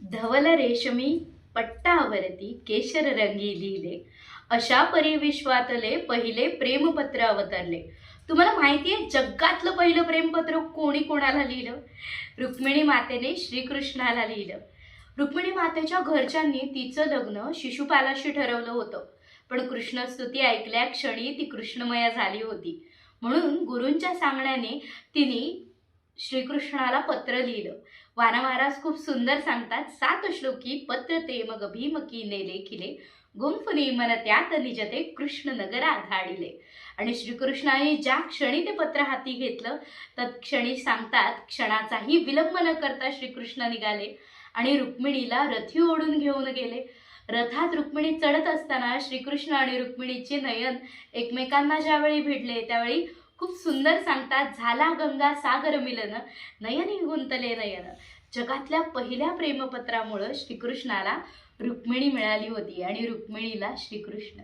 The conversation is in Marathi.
धवल रेशमी पट्टावरती केशर रंगी लिहिले, अशा परी विश्वातले पहिले प्रेमपत्र अवतरले. तुम्हाला माहिती आहे जगातलं पहिलं प्रेमपत्र कोणी कोणाला लिहिलं? रुक्मिणी मातेने श्रीकृष्णाला लिहिलं. रुक्मिणी मातेच्या घरच्यांनी तिचं लग्न शिशुपालाशी ठरवलं होतं, पण कृष्णस्तुती ऐकल्या क्षणी ती कृष्णमया झाली होती. म्हणून गुरूंच्या सांगण्याने तिने श्रीकृष्णाला पत्र लिहिलं. वाना महाराज खूप सुंदर सांगतात, 7 श्लोकी पत्र ते मग भीमकीने लेखिले, गुंफुनी मन त्यात निजते कृष्ण नगरा धाडिले. आणि श्रीकृष्णाने ज्या क्षणी ते पत्र हाती घेतलं तत्क्षणी सांगतात, क्षणाचाही विलंब न करता श्रीकृष्ण निघाले आणि रुक्मिणीला रथी ओढून घेऊन गेले. रथात रुक्मिणी चढत असताना श्रीकृष्ण आणि रुक्मिणीचे नयन एकमेकांना ज्यावेळी भिडले त्यावेळी खूप सुंदर सांगतात, झाला गंगा सागर मिलन, नयनी गुंतले नयन. जगातल्या पहिल्या प्रेमपत्रामुळे श्रीकृष्णाला रुक्मिणी मिळाली होती आणि रुक्मिणीला श्रीकृष्ण.